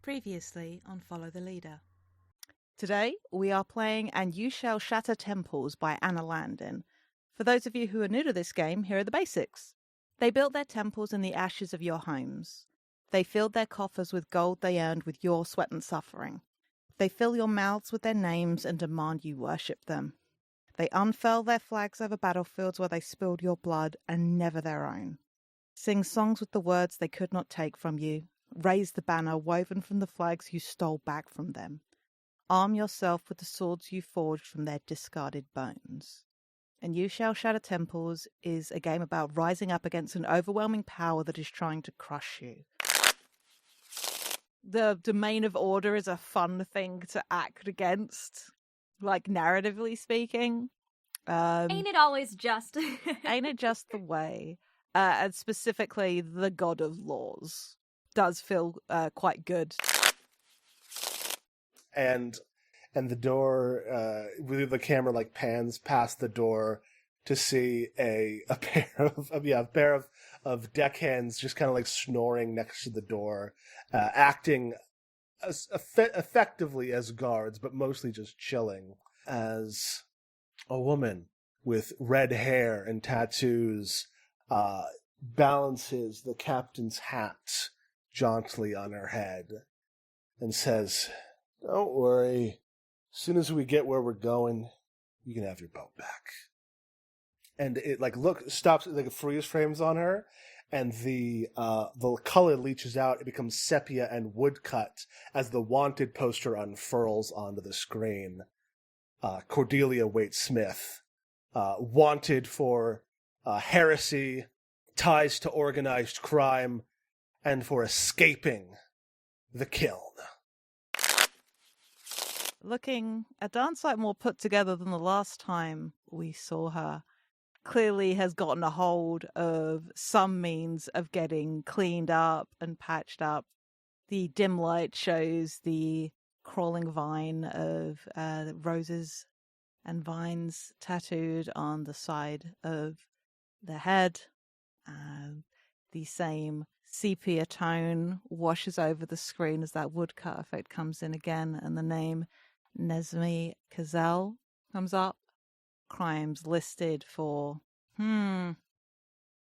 Previously on Follow the Leader. Today, we are playing And You Shall Shatter Temples by Anna Landon. For those of you who are new to this game, here are the basics. They built their temples in the ashes of your homes. They filled their coffers with gold they earned with your sweat and suffering. They fill your mouths with their names and demand you worship them. They unfurl their flags over battlefields where they spilled your blood and never their own. Sing songs with the words they could not take from you. Raise the banner woven from the flags you stole back from them. Arm yourself with the swords you forged from their discarded bones. And You Shall Shatter Temples is a game about rising up against an overwhelming power that is trying to crush you. The Domain of Order is a fun thing to act against, like narratively speaking. Ain't it always just? Ain't it just the way? And specifically, the God of Laws does feel quite good. And the door, the camera like pans past the door to see a pair of deckhands just kind of like snoring next to the door, acting effectively as guards, but mostly just chilling, as a woman with red hair and tattoos balances the captain's hat jauntily on her head and says, "Don't worry. As soon as we get where we're going, you can have your boat back." And it stops, like it freeze frames on her, and the color leaches out. It becomes sepia and woodcut as the wanted poster unfurls onto the screen. Cordelia Waite Smith, wanted for heresy, ties to organized crime, and for escaping the kiln. Looking a darn sight more put together than the last time we saw her. Clearly has gotten a hold of some means of getting cleaned up and patched up. The dim light shows the crawling vine of roses and vines tattooed on the side of the head. The same sepia tone washes over the screen as that woodcut effect comes in again, and the name Nesmi Kazel comes up. Crimes listed for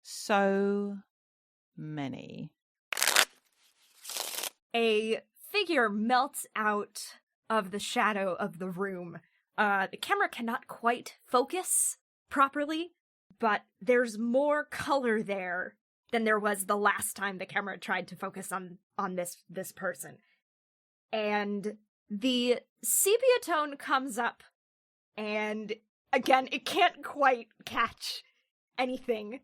so many. A figure melts out of the shadow of the room. The camera cannot quite focus properly, but there's more color there than there was the last time the camera tried to focus on this person. And the sepia tone comes up, and again, it can't quite catch anything.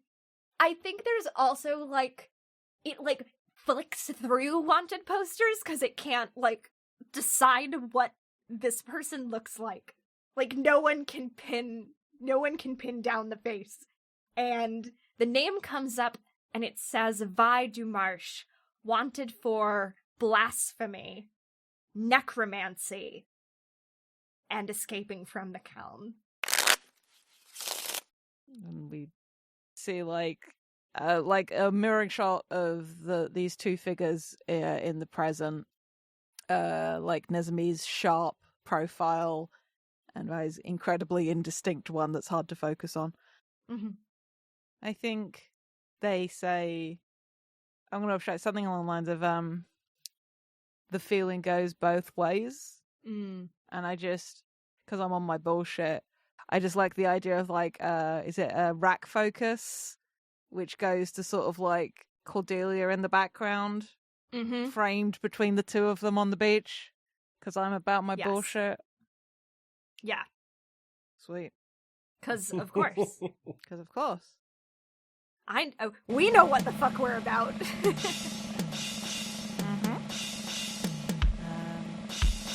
I think there's also, it flicks through wanted posters because it can't, decide what this person looks like. No one can pin down the face. And the name comes up, and it says Vi Dumarche, wanted for blasphemy, necromancy, and escaping from the Kelm. And we see a mirroring shot of these two figures in the present, Nesmi's sharp profile and his incredibly indistinct one that's hard to focus on. Mm-hmm. I think they say, I'm going to abstract something along the lines of the feeling goes both ways. Mm. And I just, because I'm on my bullshit, I just like the idea of is it a rack focus, which goes to sort of Cordelia in the background, mm-hmm. framed between the two of them on the beach, because I'm about my bullshit. Yeah. Sweet. Because of course. Because of course. We know what the fuck we're about.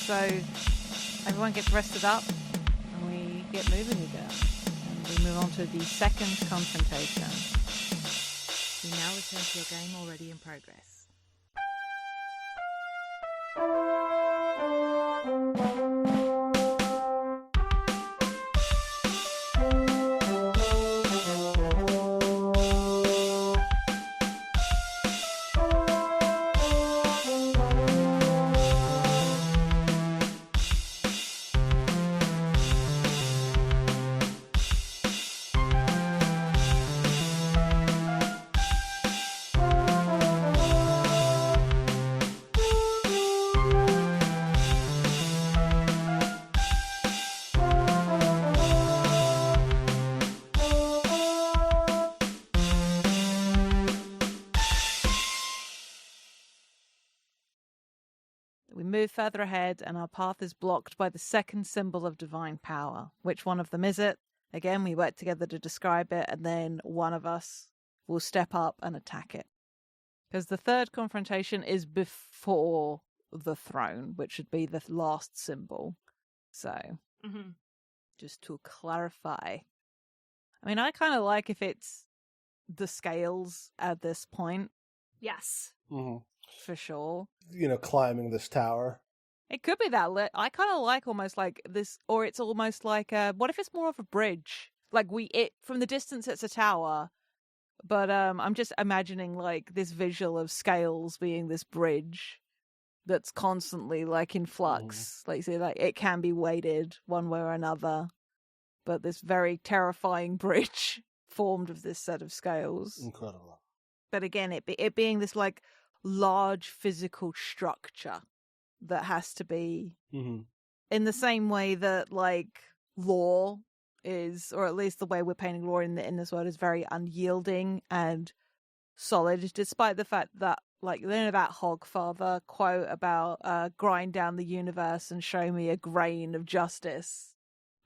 So everyone gets rested up, and we get moving again. And we move on to the second confrontation. We now return to your game already in progress. We move further ahead, and our path is blocked by the second symbol of divine power. Which one of them is it? Again, we work together to describe it, and then one of us will step up and attack it. Because the third confrontation is before the throne, which should be the last symbol. So, just to clarify. I mean, I kind of like if it's the scales at this point. Yes. For sure. Climbing this tower. It could be that. I kind of like almost like this, or it's almost like what if it's more of a bridge? Like from the distance, it's a tower, but I'm just imagining like this visual of scales being this bridge that's constantly like in flux. Like, say, like it can be weighted one way or another, but this very terrifying bridge formed of this set of scales. Incredible. But again, it being this like large physical structure that has to be in the same way that like law is, or at least the way we're painting law in this world is very unyielding and solid, despite the fact that like that Hogfather quote about grind down the universe and show me a grain of justice.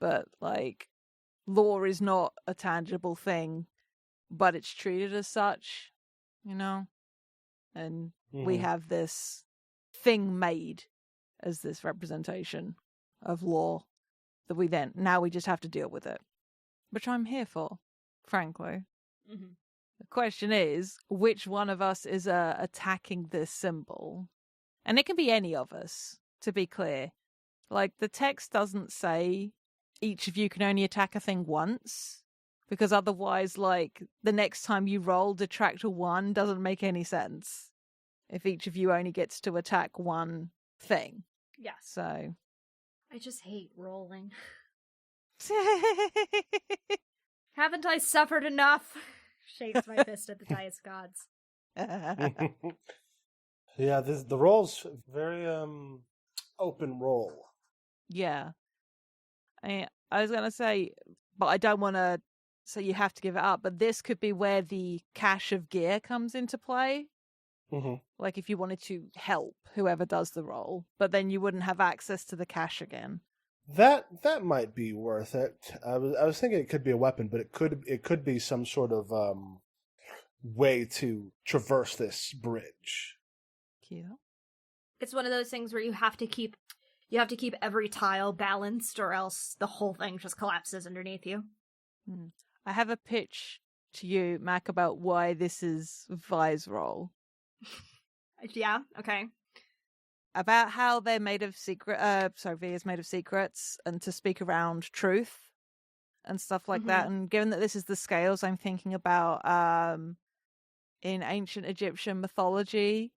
But like law is not a tangible thing, but it's treated as such, and we have this thing made as this representation of law that we just have to deal with it, which I'm here for, frankly. The question is, which one of us is attacking this symbol? And it can be any of us, to be clear. Like, the text doesn't say each of you can only attack a thing once, because otherwise, like, the next time you roll detractor 1 doesn't make any sense if each of you only gets to attack one thing. Yes. So I just hate rolling. Haven't I suffered enough? Shakes my fist at the dice gods. Yeah, the roll's very open roll. Yeah. I was going to say, but I don't want to say you have to give it up, but this could be where the cache of gear comes into play. Like if you wanted to help whoever does the roll, but then you wouldn't have access to the cache again. That might be worth it. I was thinking it could be a weapon, but it could be some sort of way to traverse this bridge. Cute. It's one of those things where you have to keep every tile balanced, or else the whole thing just collapses underneath you. I have a pitch to you, Mac, about why this is Vi's roll. Yeah, okay. About how they're made of V is made of secrets, and to speak around truth and stuff like that. And given that this is the scales, I'm thinking about in ancient Egyptian mythology,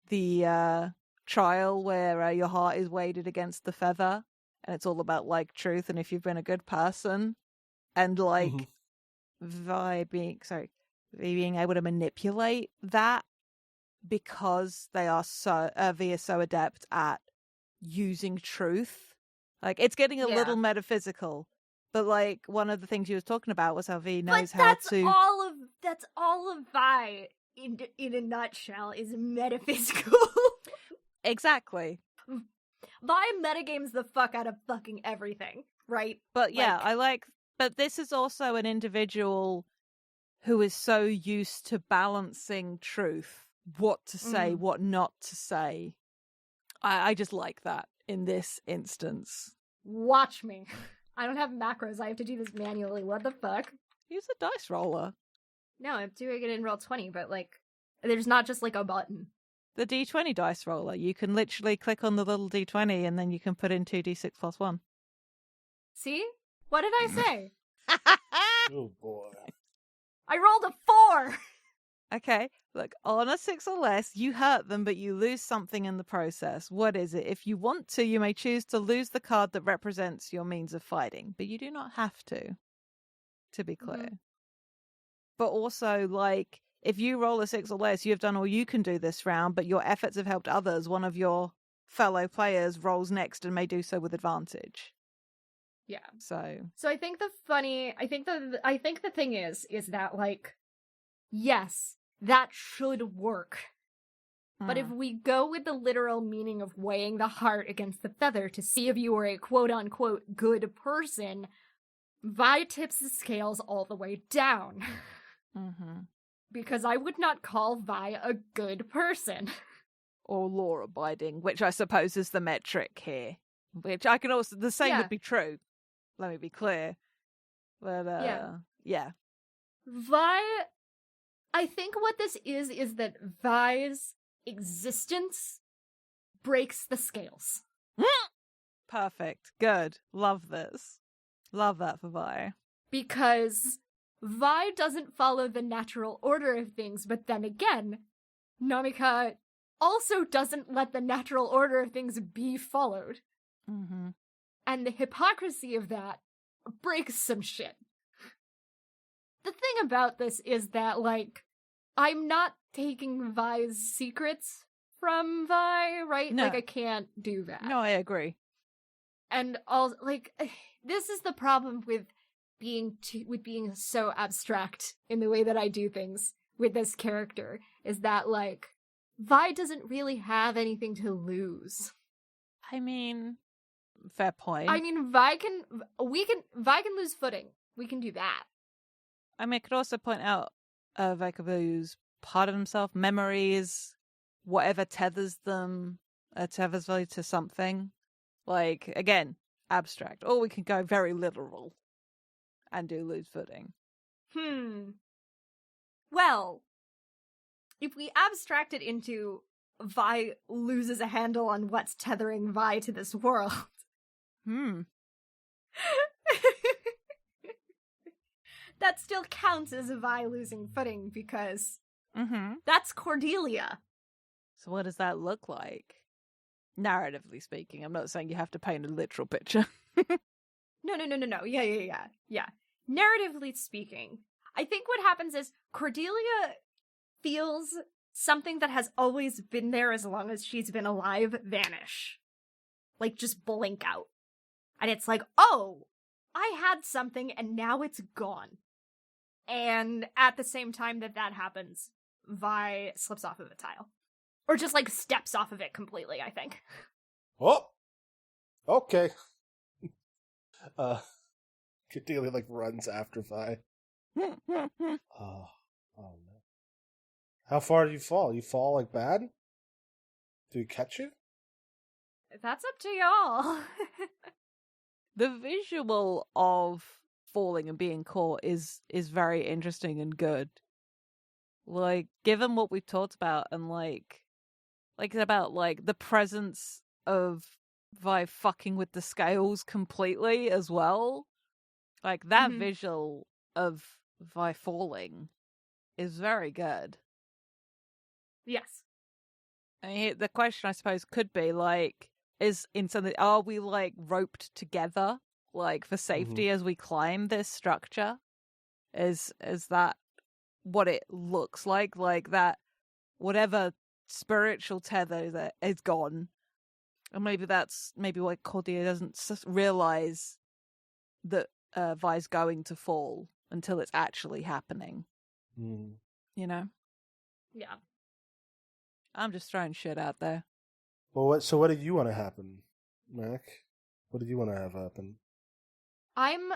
the trial where your heart is weighted against the feather, and it's all about like truth and if you've been a good person, and like Vi being able to manipulate that. Because they are V is so adept at using truth. Like, it's getting a little metaphysical, but like one of the things you was talking about was how V knows how to. That's all of Vi in a nutshell is metaphysical. Exactly. Vi metagames the fuck out of fucking everything, right? But yeah, but this is also an individual who is so used to balancing truth. What to say, what not to say. I just like that in this instance. Watch me. I don't have macros. I have to do this manually. What the fuck? Use a dice roller. No, I'm doing it in Roll20, but like, there's not just like a button. The D20 dice roller. You can literally click on the little D20 and then you can put in 2d6 plus 1. See? What did I say? Oh boy. I rolled a 4! Okay, look, on a 6 or less, you hurt them, but you lose something in the process. What is it? If you want to, you may choose to lose the card that represents your means of fighting, but you do not have to be clear. But also, like, if you roll a 6 or less, you have done all you can do this round, but your efforts have helped others. One of your fellow players rolls next and may do so with advantage. Yeah. So I think the thing is that, like, yes, that should work. But if we go with the literal meaning of weighing the heart against the feather to see if you are a quote-unquote good person, Vi tips the scales all the way down. Mm-hmm. Because I would not call Vi a good person. Or law-abiding, which I suppose is the metric here. Which I can also... The same would be true. Let me be clear. But, yeah. Vi... I think what this is that Vi's existence breaks the scales. Perfect. Good. Love this. Love that for Vi. Because Vi doesn't follow the natural order of things, but then again, Namika also doesn't let the natural order of things be followed. Mm-hmm. And the hypocrisy of that breaks some shit. The thing about this is that, like, I'm not taking Vi's secrets from Vi, right? No. Like, I can't do that. No, I agree. And all, like, this is the problem with being so abstract in the way that I do things with this character, is that, like, Vi doesn't really have anything to lose. I mean, fair point. I mean, Vi can lose footing. We can do that. I mean, I could also point out Vi could lose part of himself, memories, whatever tethers them, tethers value to something. Like, again, abstract. Or we can go very literal and do lose footing. Well, if we abstract it into Vi loses a handle on what's tethering Vi to this world. That still counts as Vi losing footing because that's Cordelia. So what does that look like? Narratively speaking, I'm not saying you have to paint a literal picture. No. Yeah. Narratively speaking, I think what happens is Cordelia feels something that has always been there as long as she's been alive vanish. Like, just blink out. And it's like, oh, I had something and now it's gone. And at the same time that happens, Vi slips off of a tile. Or just, like, steps off of it completely, I think. Oh! Okay. Cordelia, like, runs after Vi. Oh, no. How far do you fall? You fall, like, bad? Do we catch you? That's up to y'all. The visual of falling and being caught is very interesting and good. Like, given what we've talked about and, like about, like, the presence of Vi fucking with the scales completely as well. Like, that visual of Vi falling is very good. Yes. I mean, the question, I suppose, could be, like, are we, like, roped together, like, for safety as we climb this structure? Is that what it looks like? Like, that whatever spiritual tether that is gone, and maybe why Cordelia doesn't realize that Vi's going to fall until it's actually happening. You know? Yeah. I'm just throwing shit out there. Well, so what do you want to happen, Mac? What do you want to have happen? I'm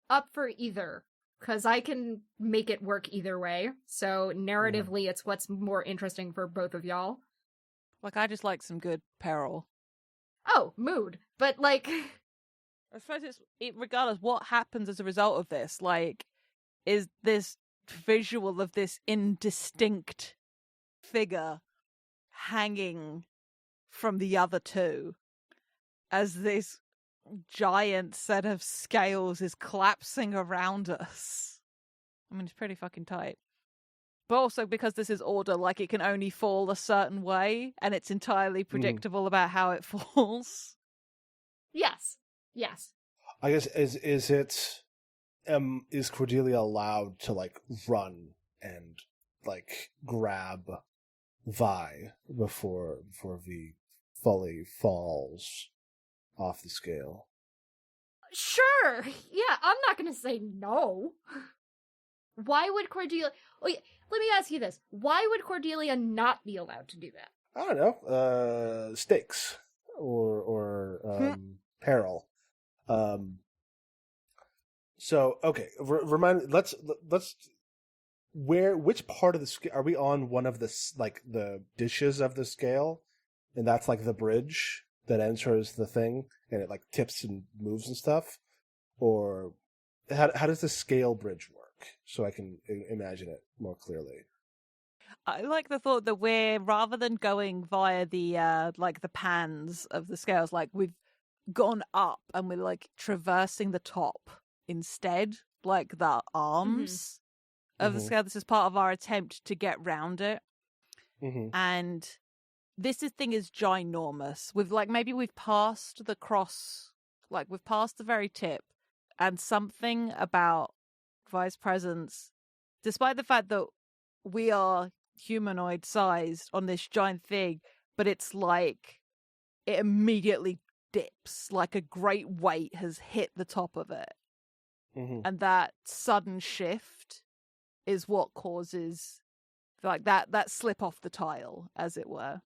up for either, because I can make it work either way. So narratively, it's what's more interesting for both of y'all. Like, I just like some good peril. Oh, mood. But, like... I suppose regardless what happens as a result of this, like, is this visual of this indistinct figure hanging from the other two as this giant set of scales is collapsing around us. I mean, it's pretty fucking tight. But also because this is order, like, it can only fall a certain way and it's entirely predictable about how it falls. Yes. I guess, is Cordelia allowed to, like, run and, like, grab Vi before V fully falls off the scale? Sure. Yeah, I'm not gonna say no. Why would Cordelia... let me ask you this. Why would Cordelia not be allowed to do that? I don't know, stakes or peril. So okay, let's which part of the scale are we on? One of the dishes of the scale, and that's like the bridge that enters the thing, and it like tips and moves and stuff. Or how does the scale bridge work? So I can imagine it more clearly. I like the thought that we're, rather than going via the like the pans of the scales, like we've gone up and we're like traversing the top instead, like the arms of the scale. This is part of our attempt to get round it. And this thing is ginormous. We've passed the cross, like we've passed the very tip, and something about Vi's presence, despite the fact that we are humanoid sized on this giant thing, but it's like it immediately dips, like a great weight has hit the top of it. And that sudden shift is what causes like that slip off the tile, as it were.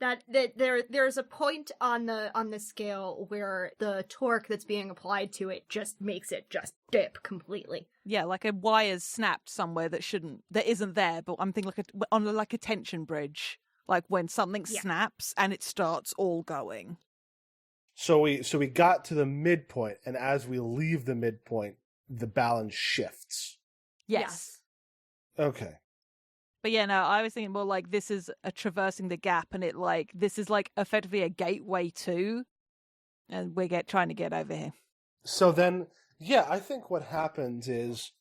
That there's a point on the scale where the torque that's being applied to it just makes it just dip completely. Yeah, like a wire's snapped somewhere that isn't there. But I'm thinking on a tension bridge, like when something snaps and it starts all going. So we got to the midpoint, and as we leave the midpoint, the balance shifts. Yes. Okay. But yeah, no, I was thinking more like this is a traversing the gap, and this is like effectively a gateway to, and we're trying to get over here. So then, yeah, I think what happens is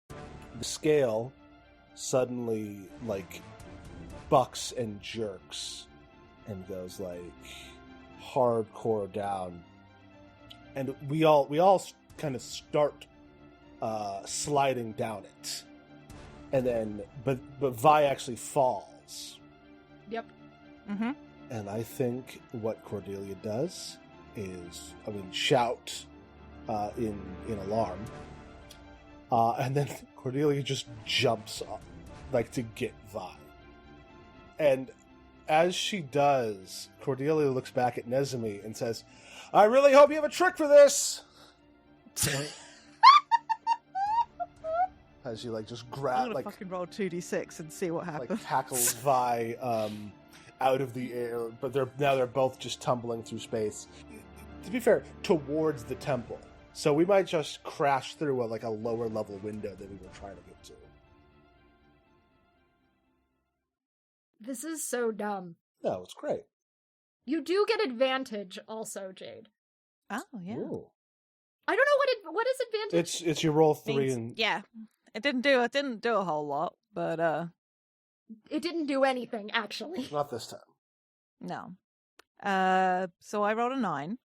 the scale suddenly like bucks and jerks and goes like hardcore down, and we all kind of start sliding down it. And then, but Vi actually falls. Yep. And I think what Cordelia does is, shout in alarm. And then Cordelia just jumps up, like, to get Vi. And as she does, Cordelia looks back at Nezumi and says, "I really hope you have a trick for this!" As she just grab, I'm gonna fucking roll 2d6 and see what happens. Tackles Vi out of the air, but they're both just tumbling through space. To be fair, towards the temple, so we might just crash through a lower level window that we were trying to get to. This is so dumb. No, it's great. You do get advantage, also, Jade. Oh yeah. Ooh. I don't know what is advantage. It's you roll 3 and yeah. It didn't do a whole lot, but it didn't do anything actually. not this time. No. So I rolled a 9.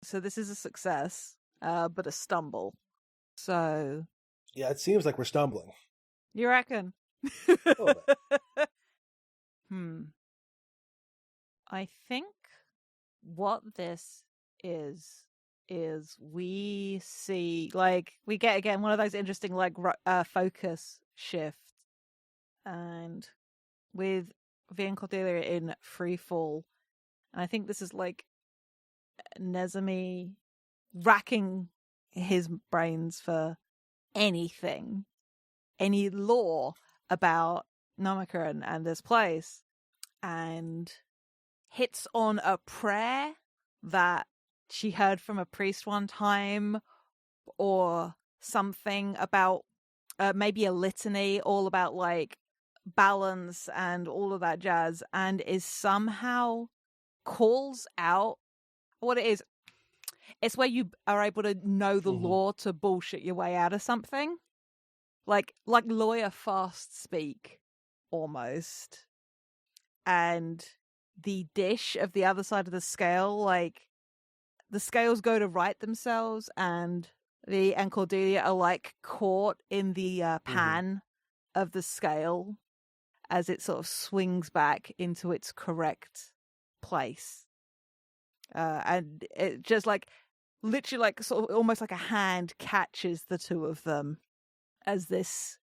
So this is a success, but a stumble. So Yeah, it seems like we're stumbling. you reckon? A little bit. I think what this is we see, we get again one of those interesting focus shifts, and with Vi and Cordelia in free fall, and I think this is Nezumi racking his brains for anything, any lore about Namakuran and this place, and hits on a prayer that she heard from a priest one time, or something about maybe a litany all about balance and all of that jazz, and is somehow calls out what it is. It's where you are able to know the law to bullshit your way out of something, like lawyer fast speak almost. And the dish of the other side of the scale, the scales go to right themselves, and Vi and Cordelia are caught in the pan of the scale as it sort of swings back into its correct place. And it just literally sort of almost like a hand catches the two of them as this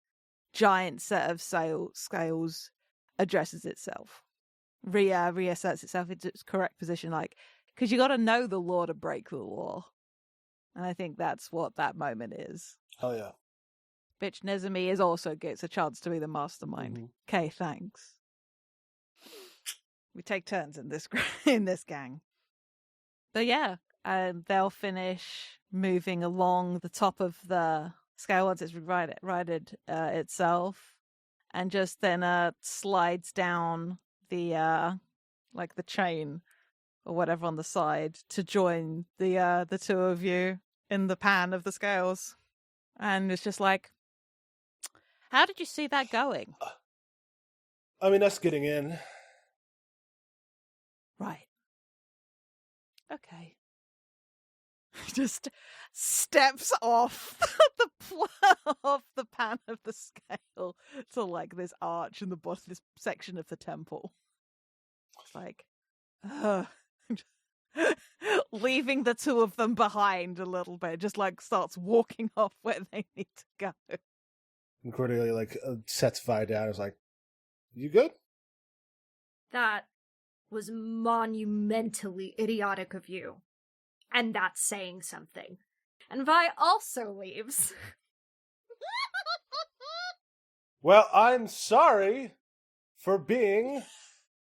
giant set of scales addresses itself. reasserts itself into its correct position, like, because you got to know the law to break the law. And I think that's what that moment is. Hell yeah. Bitch Nezumi also gets a chance to be the mastermind. Okay, thanks. We take turns in this in this gang. But yeah, they'll finish moving along the top of the scale once it's righted itself, and just then slides down the like the chain or whatever on the side to join the two of you in the pan of the scales. And it's just like, how did you see that going? I mean, us getting in. Right. Okay. Just steps off off the pan of the scale to like this arch in the bottom, this section of the temple. It's like, leaving the two of them behind a little bit, just like starts walking off where they need to go. And Cordelia like sets Vi down. Is like, "You good?" That was monumentally idiotic of you. And that's saying something. And Vi also leaves. Well, I'm sorry for being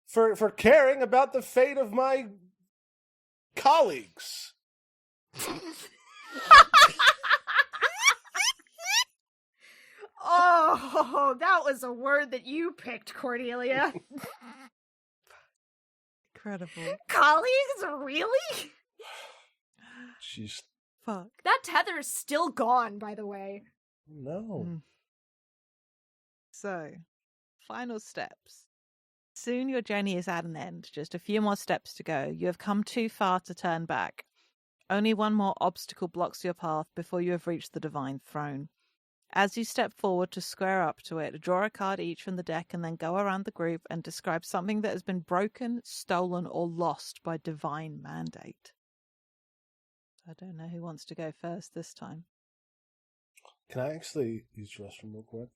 for caring about the fate of my colleagues. Oh, that was a word that you picked, Cordelia. Incredible. Colleagues? Really? She's Fuck. That tether's still gone, by the way. no. So, final steps. Soon your journey is at an end. Just a few more steps to go. You have come too far to turn back. Only one more obstacle blocks your path before you have reached the Divine Throne. As you step forward to square up to it, draw a card each from the deck and then go around the group and describe something that has been broken, stolen, or lost by divine mandate. I don't know who wants to go first this time. Can I actually use the restroom real quick?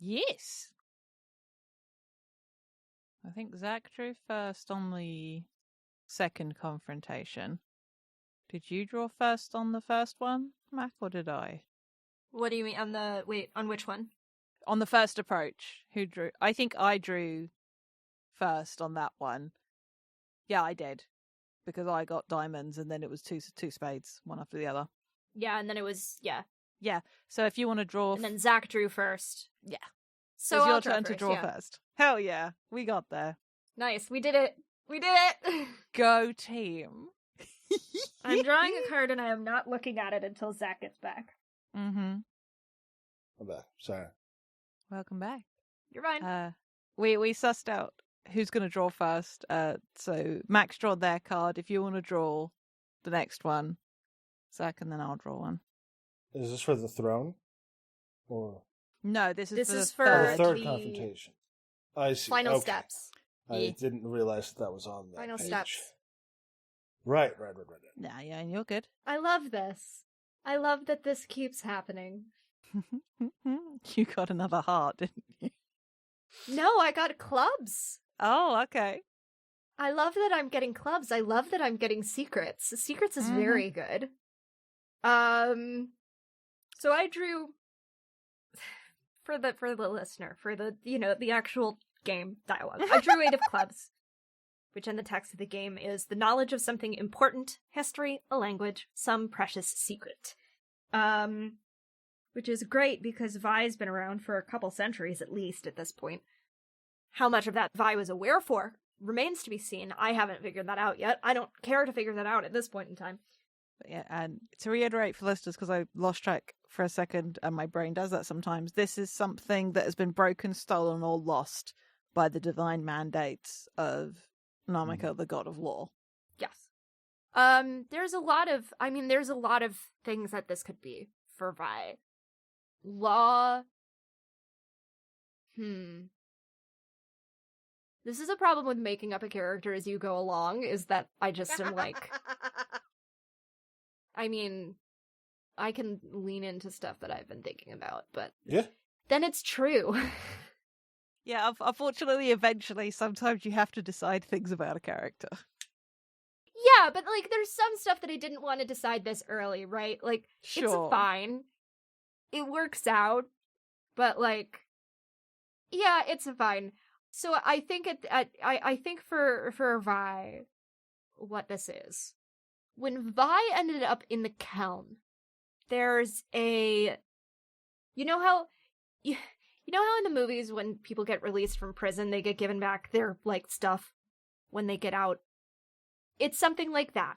Yes. I think Zach drew first on the second confrontation. Did you draw first on the first one, Mac, or did I? What do you mean on which one? On the first approach, who drew? I think I drew first on that one. Yeah, I did. Because I got diamonds and then it was two spades, one after the other. Yeah, and then it was, yeah. Yeah, so if you want to draw... And then Zach drew first. Yeah. So it's I'll your draw turn first, to draw yeah. first. Hell yeah, we got there. Nice, we did it! We did it! Go team. I'm drawing a card and I am not looking at it until Zach gets back. Mm-hmm. I'm back. Sorry. Welcome back. You're fine. We sussed out who's going to draw first. So Max draw their card. If you want to draw the next one, Zach, and then I'll draw one. Is this for the throne? Or No, this is for the the third the confrontation? I see. Final Okay. steps. I Yeah. didn't realize that was on that Final page. steps. Right. Yeah, and you're good. I love this. I love that this keeps happening. You got another heart, didn't you? No, I got clubs. Oh, okay. I love that I'm getting clubs. I love that I'm getting secrets. Secrets is very good. So I drew for the listener, for the the actual game dialogue. I drew 8 of clubs, which in the text of the game is the knowledge of something important, history, a language, some precious secret. Which is great because Vi's been around for a couple centuries at least at this point. How much of that Vi was aware for remains to be seen. I haven't figured that out yet. I don't care to figure that out at this point in time. But yeah, and to reiterate for listeners, because I lost track for a second, and my brain does that sometimes, this is something that has been broken, stolen, or lost by the divine mandates of Namika, the god of law. Yes. There's a lot of things that this could be for Vi. Law. This is a problem with making up a character as you go along, is that I just am like... I mean, I can lean into stuff that I've been thinking about, but... Yeah. Then it's true. Yeah, unfortunately, eventually, sometimes you have to decide things about a character. Yeah, but like there's some stuff that I didn't want to decide this early, right? Like Sure. it's fine. It works out, but like yeah, it's fine. So I think I think for Vi what this is. When Vi ended up in the Kelm, there's a you know how you know how in the movies when people get released from prison they get given back their like stuff when they get out? It's something like that.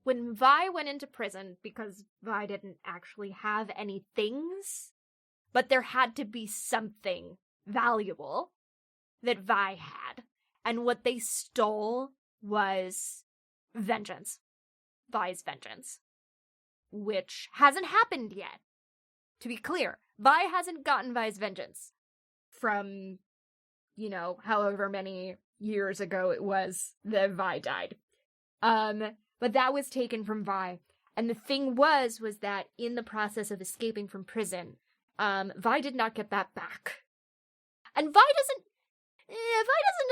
When Vi went into prison, because Vi didn't actually have any things, but there had to be something valuable that Vi had. And what they stole was vengeance. Vi's vengeance. Which hasn't happened yet. To be clear, Vi hasn't gotten Vi's vengeance from, however many years ago it was that Vi died. But that was taken from Vi. And the thing was that in the process of escaping from prison, Vi did not get that back. And Vi doesn't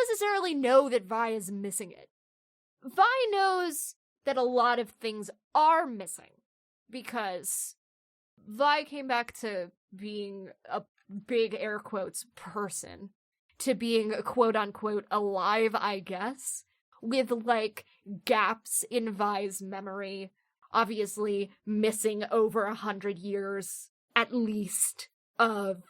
necessarily know that Vi is missing it. Vi knows that a lot of things are missing because Vi came back to being a big air quotes person, to being quote unquote alive, I guess, with like gaps in Vi's memory, obviously missing over 100 years at least of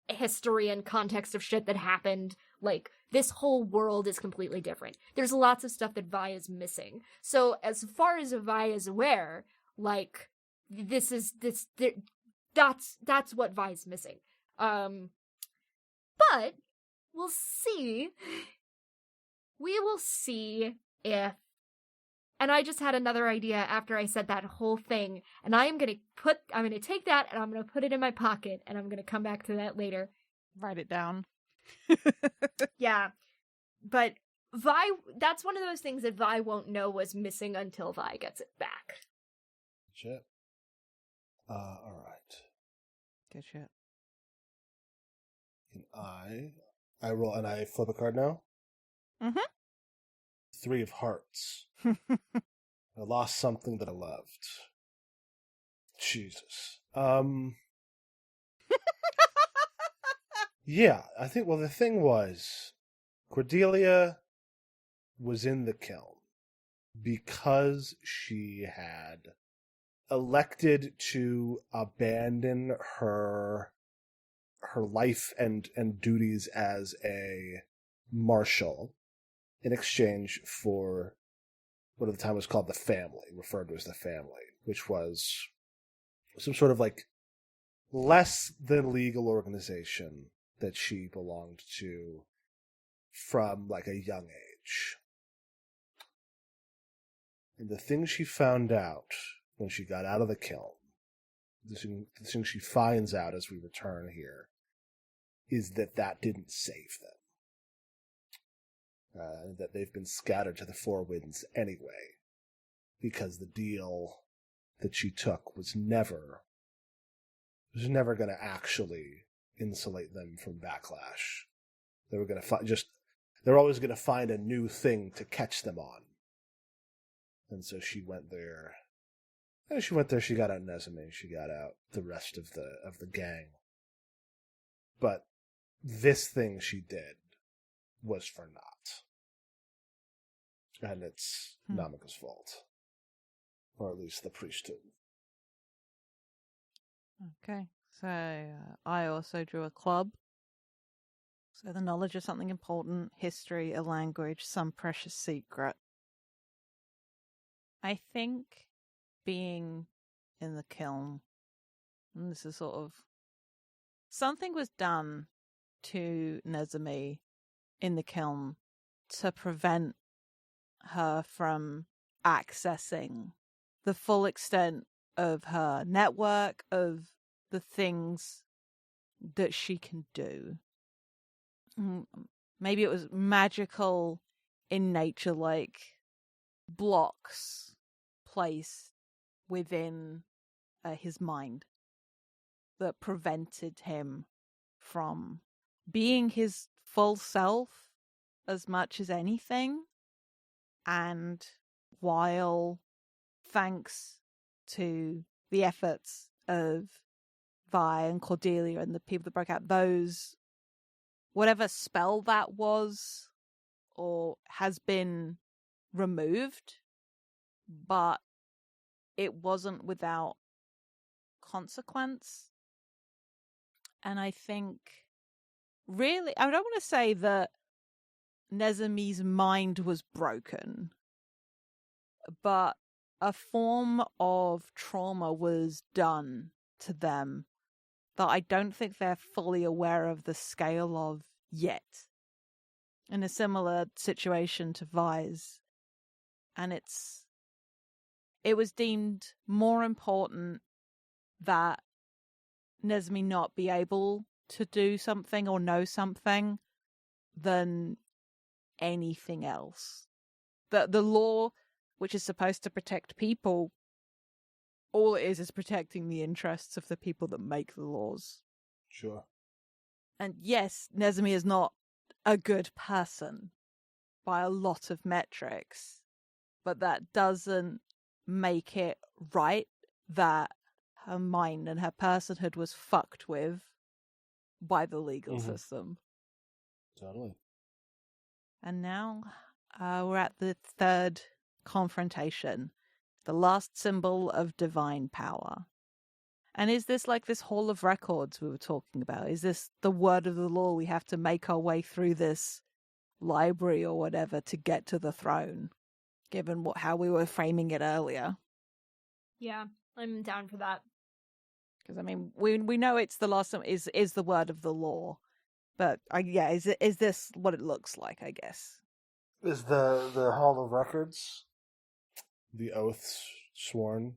history and context of shit that happened. Like, this whole world is completely different. There's lots of stuff that Vi is missing. So as far as Vi is aware, like, that's what Vi's missing. But we'll see. We will see if, and I just had another idea after I said that whole thing, and I'm gonna take that and I'm gonna put it in my pocket, and I'm gonna come back to that later. Write it down. Yeah. But Vi, that's one of those things that Vi won't know was missing until Vi gets it back. Shit. Alright. Good shit. Can I roll and I flip a card now? Mm-hmm. 3 of Hearts. I lost something that I loved. Jesus. Yeah, I think, well, the thing was, Cordelia was in the Kelm because she had elected to abandon her life and duties as a marshal in exchange for what at the time was called the family, referred to as the family, which was some sort of like less than legal organization that she belonged to from like a young age. And the thing she found out when she got out of the Kelm, the thing she finds out as we return here, is that didn't save them. That they've been scattered to the four winds anyway, because the deal that she took was never going to actually insulate them from backlash. They were going to they're always going to find a new thing to catch them on. And so she went there. And she got out Nezumi, she got out the rest of the gang. But this thing she did was for naught. And it's Namika's fault. Or at least the priesthood. Okay, so I also drew a club. So the knowledge of something important, history, a language, some precious secret. I think being in the Kelm, and this is sort of, something was done to Nezumi in the Kelm to prevent her from accessing the full extent of her network, of the things that she can do. Maybe it was magical in nature, like blocks placed within his mind that prevented him from being his full self as much as anything. And while thanks to the efforts of Vi and Cordelia and the people that broke out, those, whatever spell that was or has been removed, but it wasn't without consequence. And I think, really, I don't want to say that Nezumi's mind was broken, but a form of trauma was done to them that I don't think they're fully aware of the scale of yet. In a similar situation to Vi's. And it was deemed more important that Nezumi not be able to do something or know something than anything else. The law, which is supposed to protect people, all it is protecting the interests of the people that make the laws. Sure. And yes, Nezumi is not a good person by a lot of metrics, but that doesn't make it right that her mind and her personhood was fucked with by the legal system. Totally. And now we're at the third confrontation, the last symbol of divine power. And is this like this Hall of Records we were talking about? Is this the word of the law? We have to make our way through this library or whatever to get to the throne, given how we were framing it earlier. Yeah, I'm down for that. Because, I mean, we know it's the last is the word of the law. But, is this what it looks like, I guess? Is the Hall of Records the oaths sworn?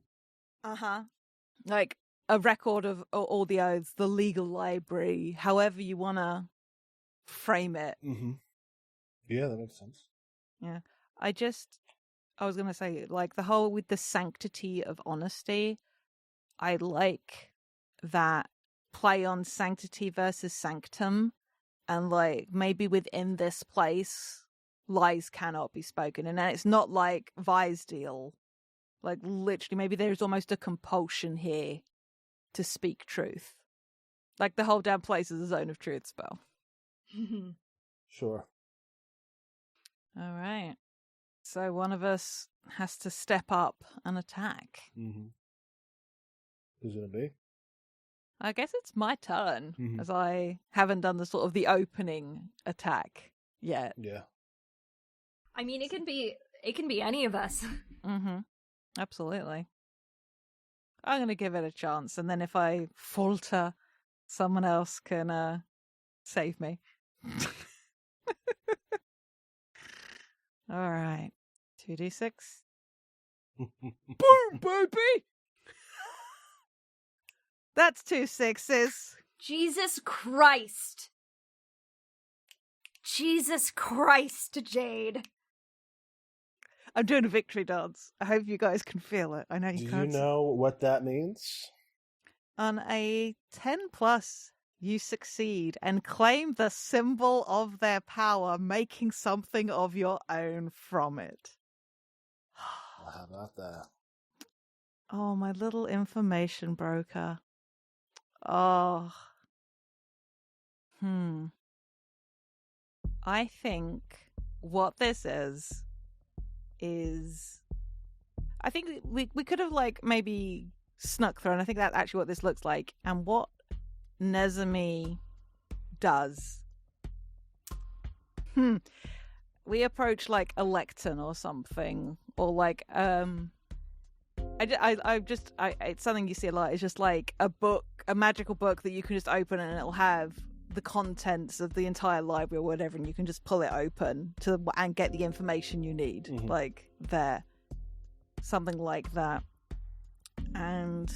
Uh-huh. Like a record of all the oaths, the legal library, however you want to frame it. Mm-hmm. Yeah, that makes sense. Yeah. I was going to say, like, the whole with the sanctity of honesty, I like that play on sanctity versus sanctum. And, like, maybe within this place, lies cannot be spoken. And it's not like Vi's deal. Like, literally, maybe there's almost a compulsion here to speak truth. Like, the whole damn place is a zone of truth spell. Sure. All right. So one of us has to step up and attack. Mm-hmm. Who's it going to be? I guess it's my turn, as I haven't done the opening attack yet. Yeah. I mean, it can be any of us. Mm-hmm. Absolutely. I'm going to give it a chance, and then if I falter, someone else can save me. All right. 2d6. Boom, baby! That's 2 6s. Jesus Christ. Jesus Christ, Jade. I'm doing a victory dance. I hope you guys can feel it. I know you can't. Do you know what that means? On a 10+, you succeed and claim the symbol of their power, making something of your own from it. How about that? Oh, my little information broker. Oh. I think what this is I think we could have maybe snuck through, and I think that's actually what this looks like. And what Nezumi does. We approach a lectern or something, or it's something you see a lot. It's just a book, a magical book that you can just open and it'll have the contents of the entire library or whatever, and you can just pull it open and get the information you need, there. Something like that. And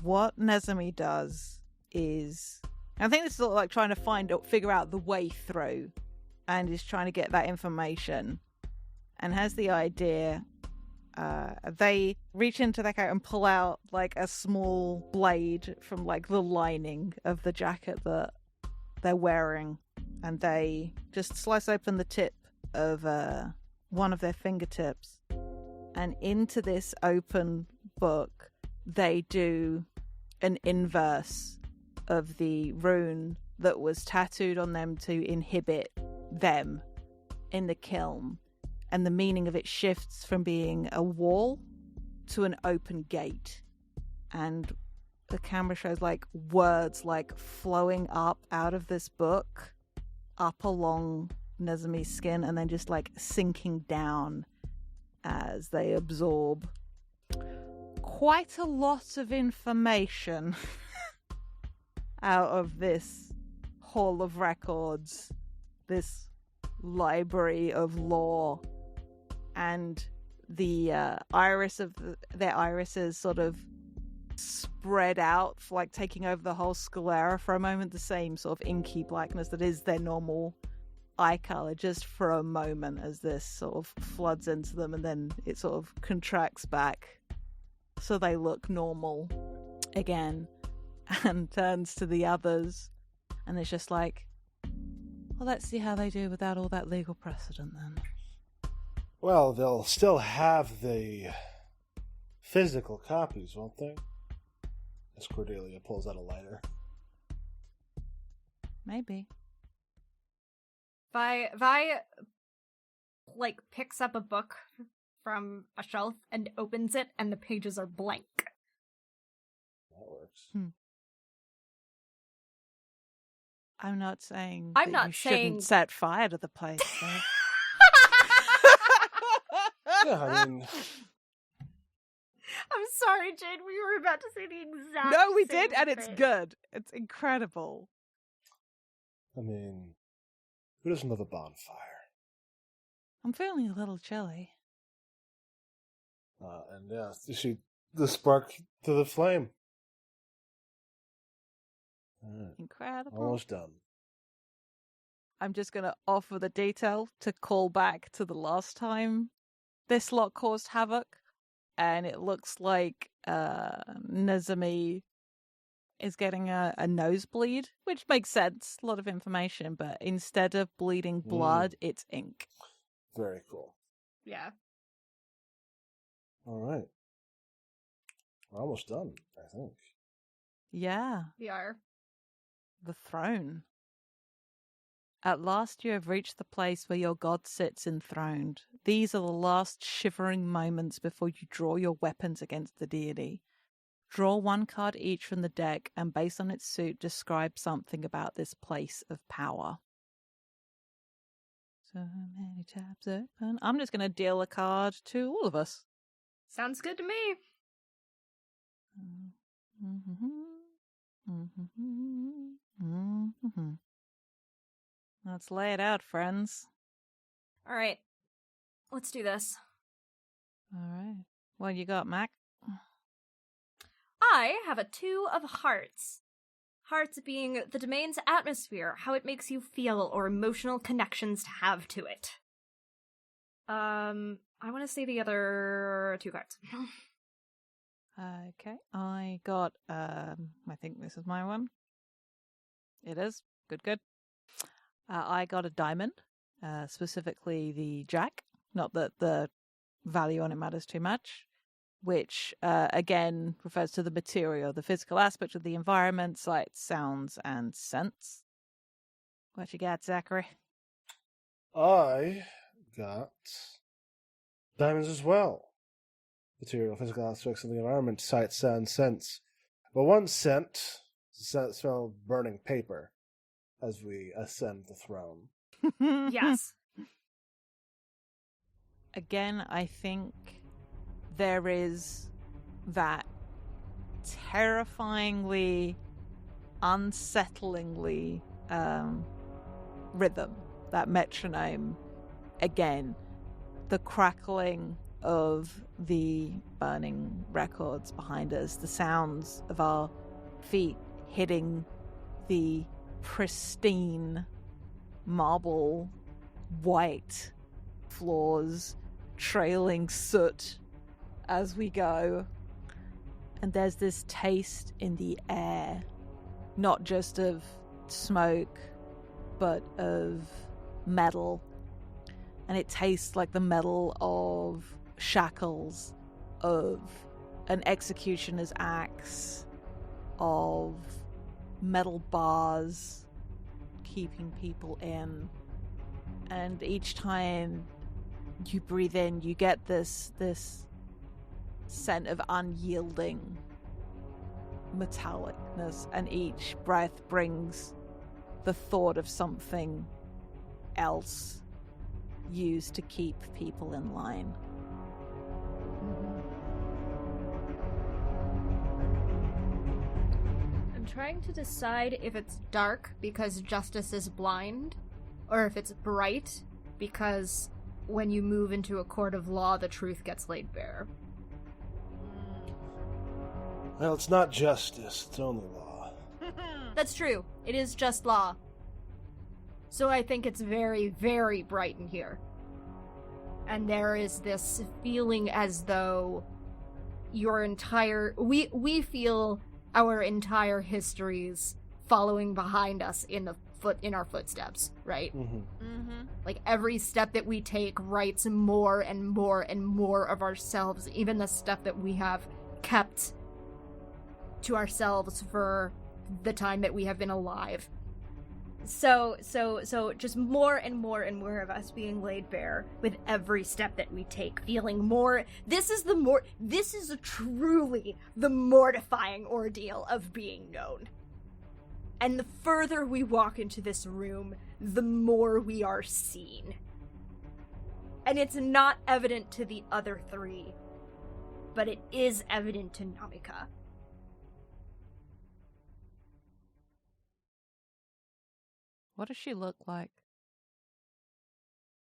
what Nezumi does is, I think this is trying to figure out the way through, and is trying to get that information, and has the idea. They reach into their coat and pull out a small blade from the lining of the jacket that they're wearing, and they just slice open the tip of one of their fingertips, and into this open book they do an inverse of the rune that was tattooed on them to inhibit them in the kiln, and the meaning of it shifts from being a wall to an open gate, and the camera shows like words like flowing up out of this book up along Nezumi's skin and then just like sinking down as they absorb quite a lot of information out of this hall of records, this library of lore, and the iris of their irises sort of spread out, like taking over the whole sclera for a moment, the same sort of inky blackness that is their normal eye color, just for a moment as this sort of floods into them, and then it sort of contracts back so they look normal again, and turns to the others, and it's just like, well, let's see how they do without all that legal precedent then. Well, they'll still have the physical copies, won't they? As Cordelia pulls out a lighter. Maybe. Vi like picks up a book from a shelf and opens it, and the pages are blank. That works. I'm not saying I'm that not you saying- shouldn't set fire to the place. though. Yeah, I mean, I'm sorry, Jade. We were about to say the exact No, we same did, and it's thing. good. It's incredible. who doesn't love a bonfire? I'm feeling a little chilly. And yeah, the spark to the flame. Alright, Incredible. almost done. I'm just going to offer the detail to call back to the last time this lot caused havoc, and it looks like Nezumi is getting a nosebleed, which makes sense. A lot of information, but instead of bleeding blood, it's ink. Very cool. Yeah. All right. We're almost done, I think. Yeah, We are. the throne. At last you have reached the place where your god sits enthroned. These are the last shivering moments before you draw your weapons against the deity. Draw one card each from the deck, and based on its suit, describe something about this place of power. So many tabs open. I'm just going to deal a card to all of us. Sounds good to me. Let's lay it out, friends. All right. Let's do this. All right. What you got, Mac? I have a 2 of hearts. Hearts being the domain's atmosphere, how it makes you feel, or emotional connections to have to it. I want to say the other 2 cards. Okay, I got, I think this is my one. It is. Good. I got a diamond, specifically the jack. Not that the value on it matters too much, which, again, refers to the material, the physical aspect of the environment, sights, sounds, and scents. What you got, Zachary? I got diamonds as well. Material, physical aspects of the environment, sight, sound, sense. But one scent is the smell of burning paper as we ascend the throne. Yes. Again, I think there is that terrifyingly, unsettlingly rhythm, that metronome. Again, the crackling of the burning records behind us, the sounds of our feet hitting the pristine marble white floors, trailing soot as we go. And there's this taste in the air, not just of smoke, but of metal. And it tastes like the metal of shackles, of an executioner's axe, of metal bars keeping people in. And each time you breathe in, you get this scent of unyielding metallicness, and each breath brings the thought of something else used to keep people in line. I'm trying to decide if it's dark because justice is blind, or if it's bright because when you move into a court of law, the truth gets laid bare. Well, it's not justice, it's only law. That's true. It is just law. So I think it's very, very bright in here. And there is this feeling as though your entire... We feel our entire histories following behind us in our footsteps, right? Like every step that we take writes more and more and more of ourselves, even the stuff that we have kept to ourselves for the time that we have been alive. So just more and more and more of us being laid bare with every step that we take, feeling more. This is truly the mortifying ordeal of being known. And the further we walk into this room, the more we are seen. And it's not evident to the other three, but it is evident to Namika. What does she look like?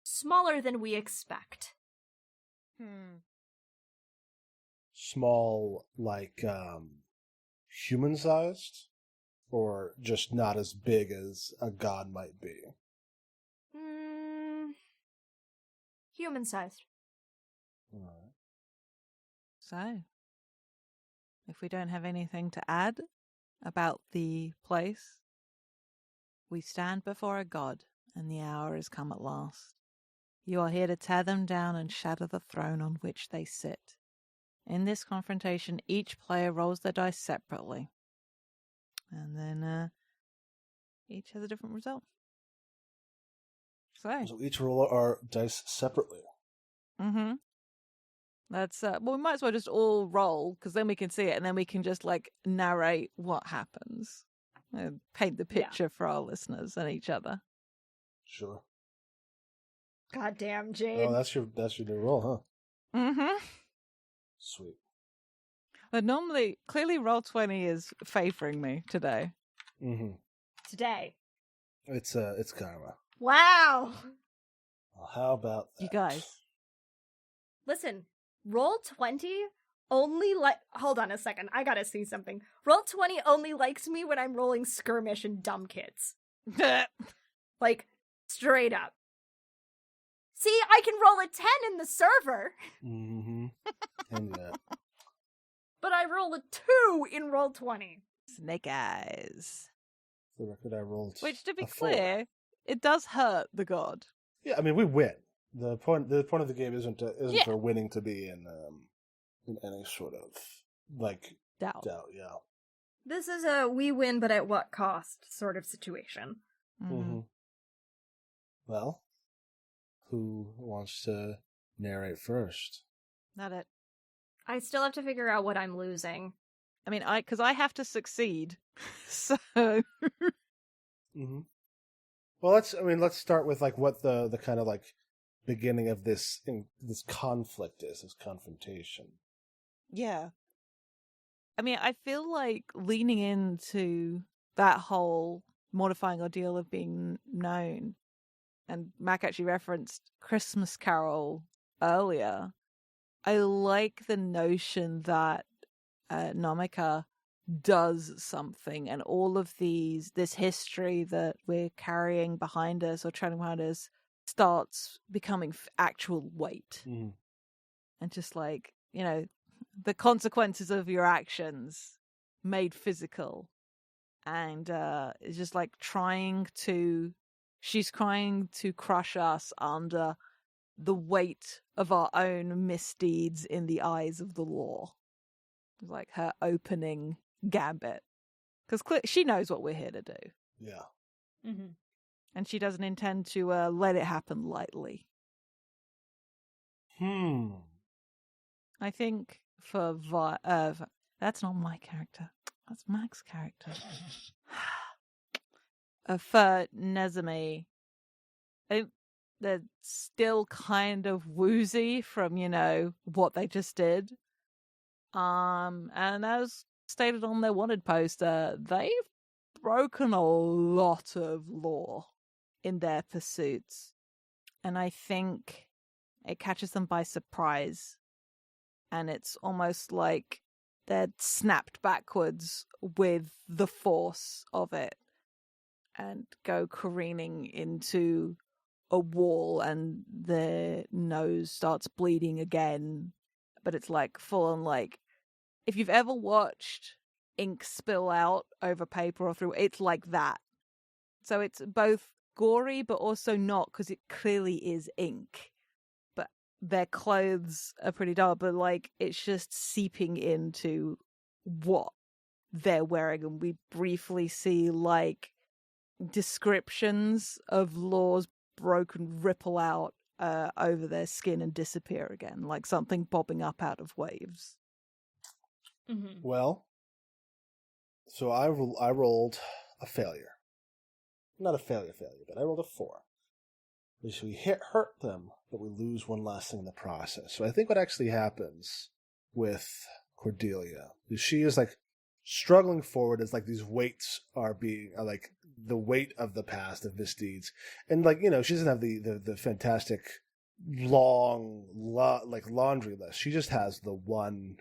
Smaller than we expect. Small, like, human-sized? Or just not as big as a god might be? Human-sized. Alright. So, if we don't have anything to add about the place, we stand before a god, and the hour has come at last. You are here to tear them down and shatter the throne on which they sit. In this confrontation, each player rolls their dice separately. And then each has a different result. So each roll our dice separately. That's well, we might as well just all roll, because then we can see it, and then we can just like narrate what happens. Paint the picture for our listeners and each other. Sure. Goddamn, Jade. Oh, that's your new roll, huh? Sweet. But normally, clearly Roll20 is favoring me today. Today. It's karma. Wow. Well, how about that? You guys. Listen, Roll20 only hold on a second, I gotta see something. Roll20 only likes me when I'm rolling skirmish and dumb kids. Like, straight up. See, I can roll a 10 in the server. And that. But I roll a 2 in Roll20. Snake eyes. For the record, I rolled Which, to be a 4. clear, it does hurt the god. Yeah, I mean, we win. The point of the game isn't for winning to be in any sort of like Doubt. Yeah. This is a we win but at what cost sort of situation. Well, who wants to narrate first? Not it. I still have to figure out what I'm losing. I mean, because I have to succeed. So. Well, let's start with like what the kind of like beginning of this conflict is, this confrontation. Yeah. I mean, I feel like leaning into that whole mortifying ordeal of being known, and Mac actually referenced Christmas Carol earlier. I like the notion that Namika does something, and all of this history that we're carrying behind us or trailing behind us starts becoming actual weight. And just like, the consequences of your actions made physical, and it's just like trying to she's trying to crush us under the weight of our own misdeeds in the eyes of the law. It's like her opening gambit. Because she knows what we're here to do. Yeah. Mm-hmm. And she doesn't intend to let it happen lightly. I think for that's not my character. That's Mac's character. For Nezumi, I think they're still kind of woozy from, what they just did. And as stated on their wanted poster, they've broken a lot of law in their pursuits. And I think it catches them by surprise. And it's almost like they're snapped backwards with the force of it and go careening into a wall, and their nose starts bleeding again. But it's like full on, like, if you've ever watched ink spill out over paper or through, it's like that. So it's both gory but also not, because it clearly is ink. But their clothes are pretty dull, but like it's just seeping into what they're wearing. And we briefly see like descriptions of laws broken ripple out over their skin and disappear again, like something bobbing up out of waves. Mm-hmm. Well, so I rolled a failure. Not a failure, but I rolled a 4. Which we hurt them, but we lose one last thing in the process. So I think what actually happens with Cordelia is she is like struggling forward as like these weights are being like the weight of the past of misdeeds, and like she doesn't have the fantastic long like laundry list. She just has the one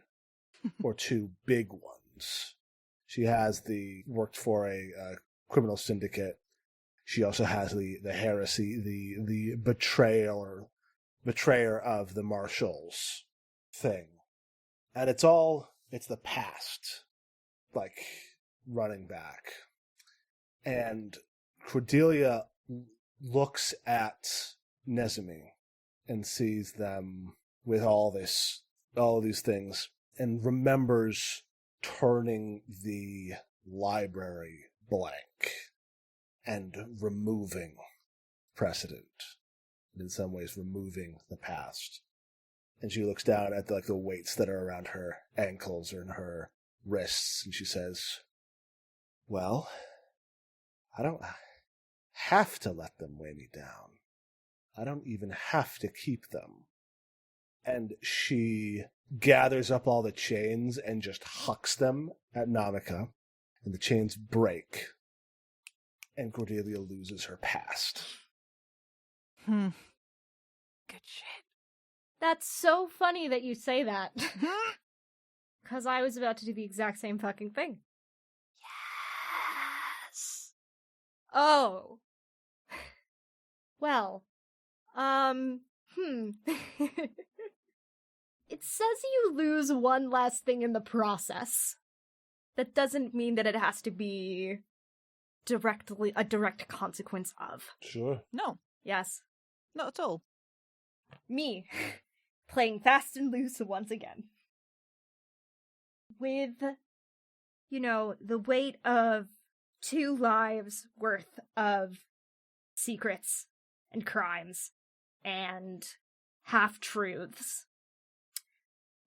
or two big ones. She has worked for a criminal syndicate. She also has the heresy, the betrayer of the marshals thing, and it's the past, like running back. And Cordelia looks at Nezumi and sees them with all of these things, and remembers turning the library blank and removing precedent, and in some ways removing the past. And she looks down at the weights that are around her ankles or in her wrists, and she says, well, I don't have to let them weigh me down. I don't even have to keep them. And she gathers up all the chains and just hucks them at Namika, and the chains break. And Cordelia loses her past. Good shit. That's so funny that you say that. Because I was about to do the exact same fucking thing. Yes! Oh. Well. It says you lose one last thing in the process. That doesn't mean that it has to be a direct consequence of. Sure. No, Yes. not at all. Me. Playing fast and loose once again. With, the weight of 2 lives worth of secrets and crimes and half-truths.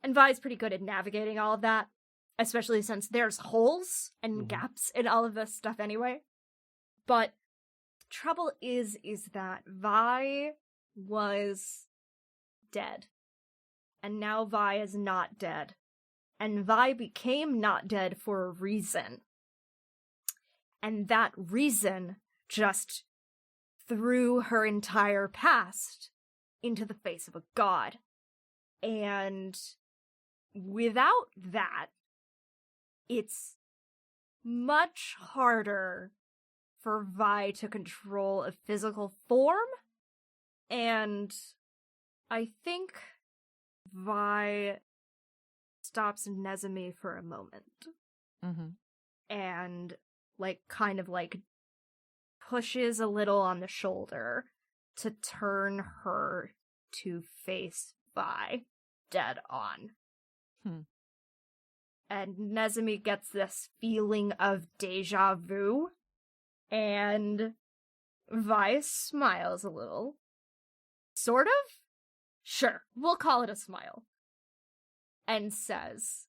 And Vi's pretty good at navigating all of that, especially since there's holes and gaps in all of this stuff anyway. But trouble is that Vi was dead. And now Vi is not dead. And Vi became not dead for a reason. And that reason just threw her entire past into the face of a god. And without that, it's much harder for Vi to control a physical form. And I think Vi stops Nezumi for a moment. Mm-hmm. And, pushes a little on the shoulder to turn her to face Vi, dead on. And Nezumi gets this feeling of deja vu, and Vi smiles a little. Sort of? Sure, we'll call it a smile. And says,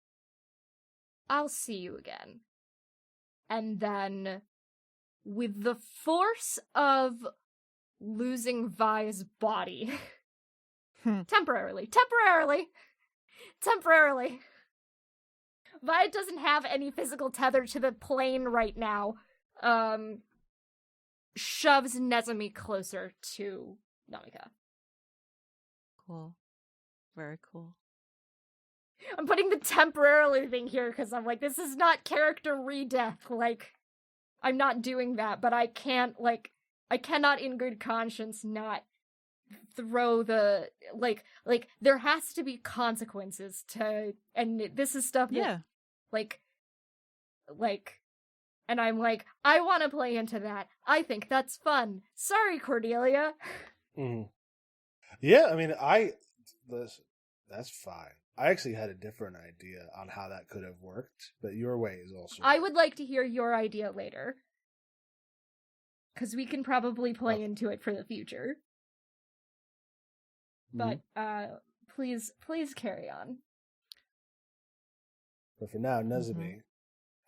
I'll see you again. And then, with the force of losing Vi's body, temporarily, Vi doesn't have any physical tether to the plane right now, shoves Nezumi closer to Namika. Cool. Very cool. I'm putting the temporarily thing here because I'm like, this is not character re-death. Like, I'm not doing that, but I can't, like, I cannot in good conscience not throw the, like, there has to be consequences to, and this is stuff that, Yeah. like, and I'm like, I want to play into that. I think that's fun. Sorry, Cordelia. Mm-hmm. Yeah, I mean, listen, that's fine. I actually had a different idea on how that could have worked, but your way is also... I would like to hear your idea later. Because we can probably play into it for the future. Mm-hmm. But, please carry on. But for now, Nezumi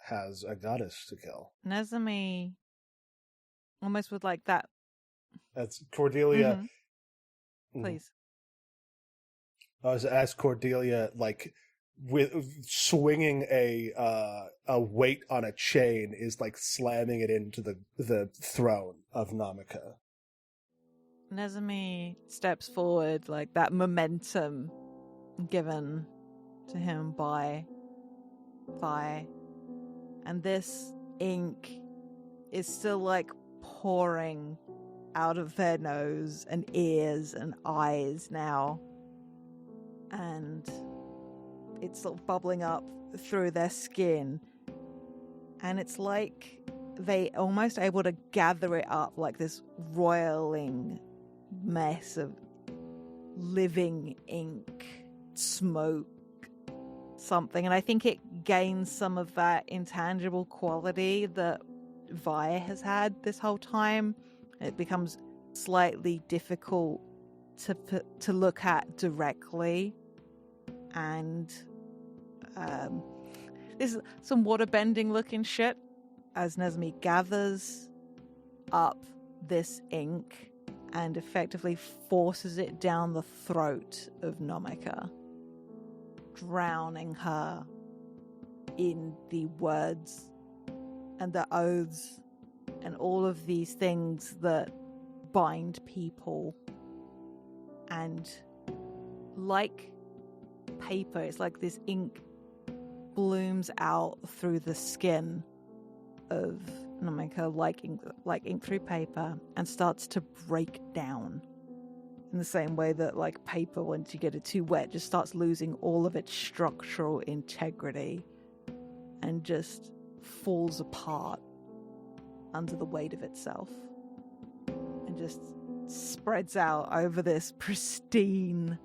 has a goddess to kill. Nezumi, almost with like that. That's Cordelia. Please. As Cordelia, like, with swinging a weight on a chain, is like slamming it into the throne of Namika. Nezumi steps forward, like that momentum given to him by Vi, and this ink is still like pouring out of their nose and ears and eyes now, and it's sort of bubbling up through their skin, and it's like they almost able to gather it up like this roiling mess of living ink, smoke, something. And I think it gains some of that intangible quality that Vi has had this whole time. It becomes slightly difficult to look at directly, and this is some waterbending looking shit as Nezumi gathers up this ink and effectively forces it down the throat of Namika, drowning her in the words and the oaths and all of these things that bind people. And like paper, it's like this ink blooms out through the skin of Namika, like ink through paper, and starts to break down in the same way that like paper, once you get it too wet, just starts losing all of its structural integrity and just falls apart under the weight of itself and just spreads out over this pristine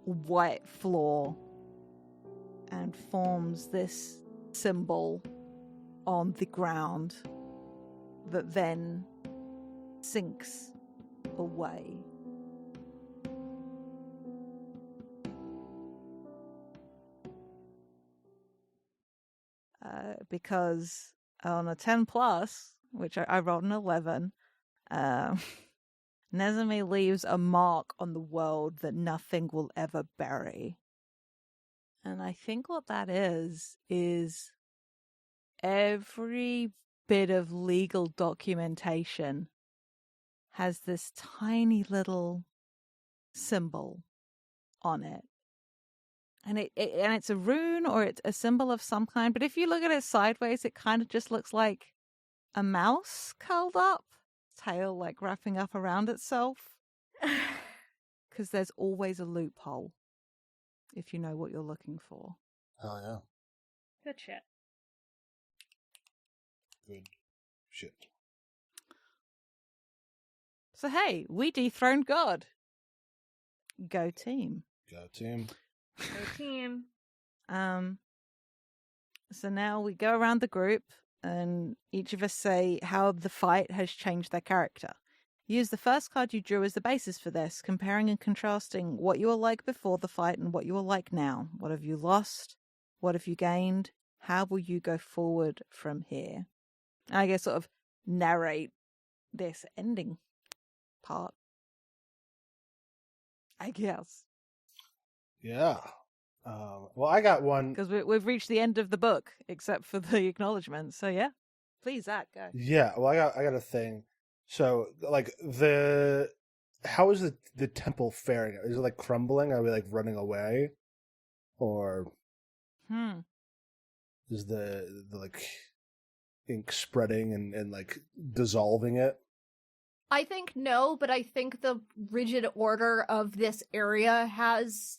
white floor and forms this symbol on the ground that then sinks away. Because on a 10 plus, which I rolled an 11, Nezumi leaves a mark on the world that nothing will ever bury. And I think what that is every bit of legal documentation has this tiny little symbol on it. And it's a rune or it's a symbol of some kind, but if you look at it sideways, it kind of just looks like a mouse curled up, tail like wrapping up around itself. Because there's always a loophole if you know what you're looking for. Oh, yeah. Good shit. Good shit. So hey, we dethroned God. Go team. Go team. Go team. So now we go around the group and each of us say how the fight has changed their character. Use the first card you drew as the basis for this, comparing and contrasting what you were like before the fight and what you are like now. What have you lost? What have you gained? How will you go forward from here? And I guess sort of narrate this ending part. I guess. Yeah. Well, I got one. Because we've reached the end of the book, except for the acknowledgements. So yeah, please, Zach, go. Yeah. Well, I got a thing. So, like, how is the temple faring? Is it like crumbling? Are we like running away, or is the like ink spreading and like dissolving it? I think no, but I think the rigid order of this area has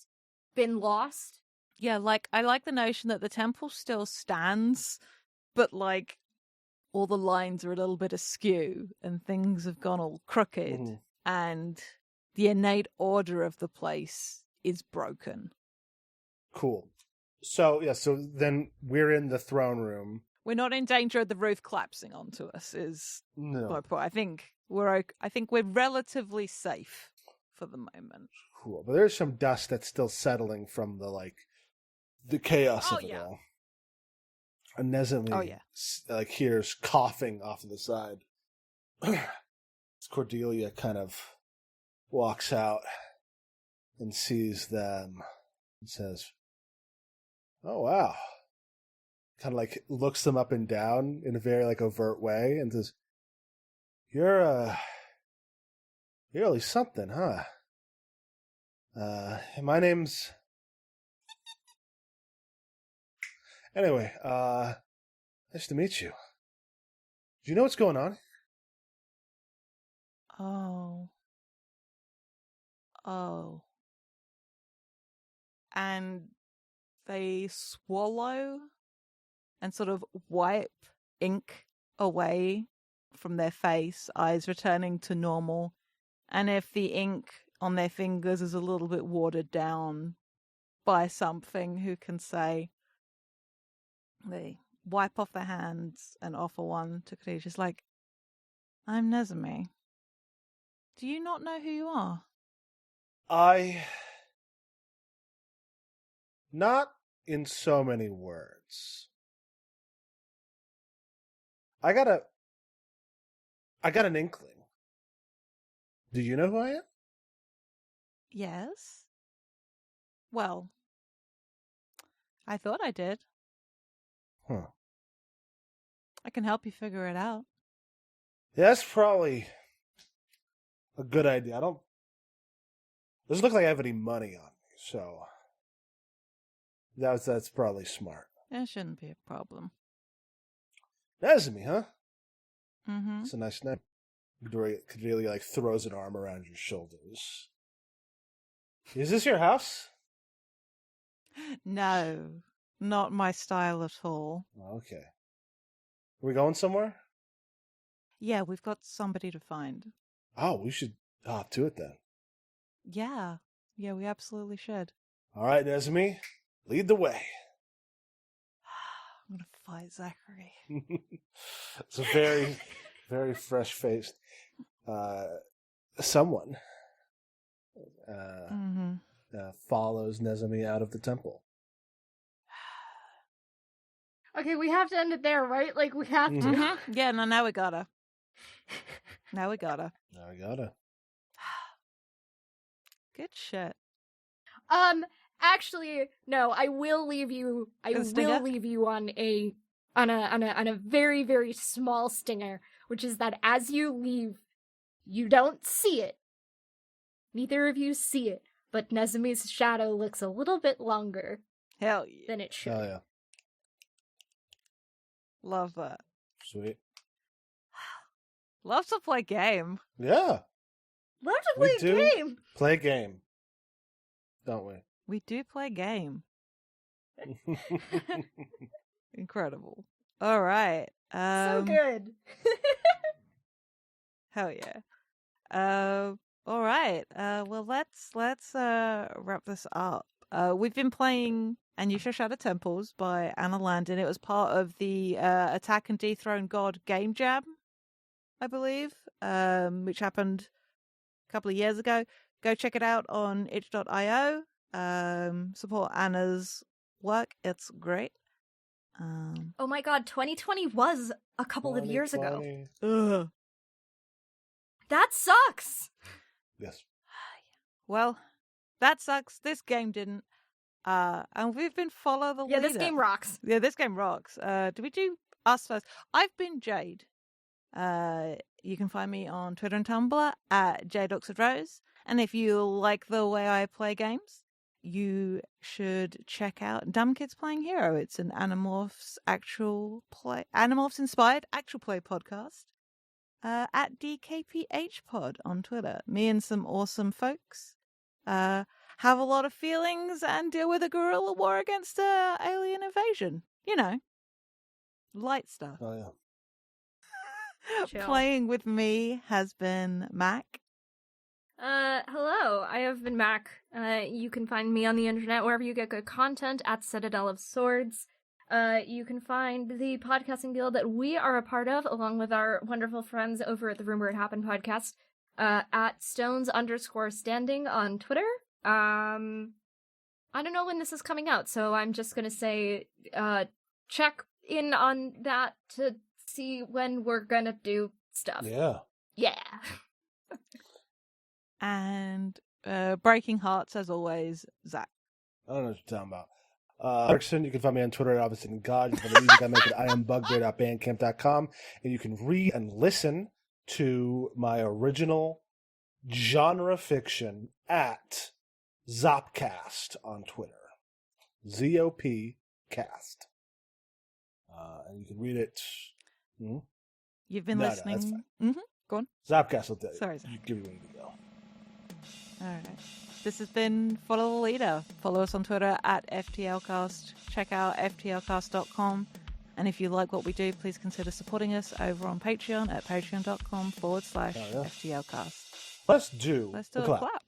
been lost. Yeah, like I like the notion that the temple still stands, but like all the lines are a little bit askew and things have gone all crooked, and the innate order of the place is broken. Cool. So yeah, so then we're in the throne room. We're not in danger of the roof collapsing onto us. Is No. my point. I think we're relatively safe for the moment. Cool. But there's some dust that's still settling from the chaos of it all. And Nezumi like hears coughing off to the side. Cordelia kind of walks out and sees them and says, "Oh wow." Kind of like looks them up and down in a very like overt way and says, You're really something, huh? My name's... Anyway, nice to meet you. Do you know what's going on? Oh. And they swallow and sort of wipe ink away from their face, eyes returning to normal. And if the ink on their fingers is a little bit watered down by something, who can say? They wipe off their hands and offer one to Khadija. Just like, I'm Nezumi. Do you not know who you are? Not in so many words. I got an inkling. Do you know who I am? Yes. Well, I thought I did. Huh. I can help you figure it out. Yeah, that's probably a good idea. Doesn't look like I have any money on me, so that's probably smart. It shouldn't be a problem. Nezumi, huh? Mm-hmm. It's a nice name. Cordelia like throws an arm around your shoulders. Is this your house? No, not my style at all. Okay. Are we going somewhere? Yeah, we've got somebody to find. Oh, we should hop to it then. Yeah, we absolutely should. All right, Nezumi, lead the way. I'm gonna fight Zachary. It's a very, very fresh-faced someone follows Nezumi out of the temple. Okay, we have to end it there, right? Like, we have to. Mm-hmm. Yeah, no, now we gotta. Good shit. Actually, no, I will leave you. I will leave you on a very, very small stinger, which is that as you leave, you don't see it. Neither of you see it, but Nezumi's shadow looks a little bit longer. Hell yeah. Than it should. Hell yeah. Love that. Sweet. Love to play game. Yeah. Love to play a game. Play a game. Don't we? We do play game. Incredible. All right. So good. Hell yeah. All right. Well, let's wrap this up. We've been playing And You Shall Shatter Temples by Anna Landon. It was part of the Attack and Dethrone God Game Jam, I believe, which happened a couple of years ago. Go check it out on itch.io. Support Anna's work. It's great. Oh my god, 2020 was a couple of years ago. 2020. Ugh. That sucks! Yes. Well, that sucks. This game didn't. And we've been Follow the Yeah, Leader. this game rocks. Yeah, this game rocks. Do we do us first? I've been Jade. You can find me on Twitter and Tumblr at JadeOxfordRose. And if you like the way I play games, you should check out Dumb Kids Playing Hero. It's an Animorphs inspired actual play podcast. At DKPHpod on Twitter. Me and some awesome folks have a lot of feelings and deal with a guerrilla war against alien invasion. You know, light stuff. Oh, yeah. Chill. Playing with me has been Mac. Hello, I have been Mac. You can find me on the internet wherever you get good content at Citadel of Swords. You can find the podcasting guild that we are a part of, along with our wonderful friends over at the Rumor It Happened podcast, at Stones_standing on Twitter. I don't know when this is coming out, so I'm just gonna say, check in on that to see when we're gonna do stuff. Yeah. Yeah. And Breaking Hearts, as always, Zach. I don't know what you're talking about. Erickson, you can find me on Twitter at Obviously God. You can find the music I make at iambugbear.bandcamp.com. And you can read and listen to my original genre fiction at Zopcast on Twitter. ZOP cast. And you can read it. You've been No, that's listening. fine. Go on. Zopcast will Sorry, Zach. give you where you can go. All right. This has been Follow the Leader. Follow us on Twitter at FTLcast. Check out FTLcast.com. And if you like what we do, please consider supporting us over on Patreon at patreon.com/FTLcast. Let's do Let's do the a clap. clap.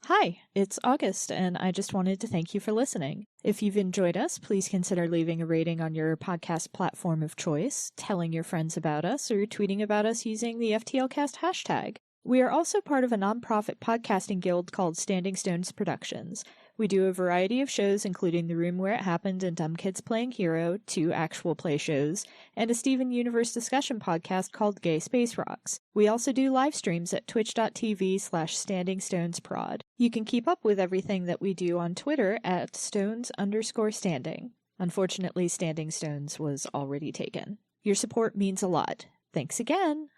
Hi, it's August, and I just wanted to thank you for listening. If you've enjoyed us, please consider leaving a rating on your podcast platform of choice, telling your friends about us, or tweeting about us using the FTLcast hashtag. We are also part of a nonprofit podcasting guild called Standing Stones Productions. We do a variety of shows, including The Room Where It Happened and Dumb Kids Playing Hero, 2 actual play shows, and a Steven Universe discussion podcast called Gay Space Rocks. We also do live streams at twitch.tv/StandingStonesProd. You can keep up with everything that we do on Twitter at Stones_standing. Unfortunately, Standing Stones was already taken. Your support means a lot. Thanks again!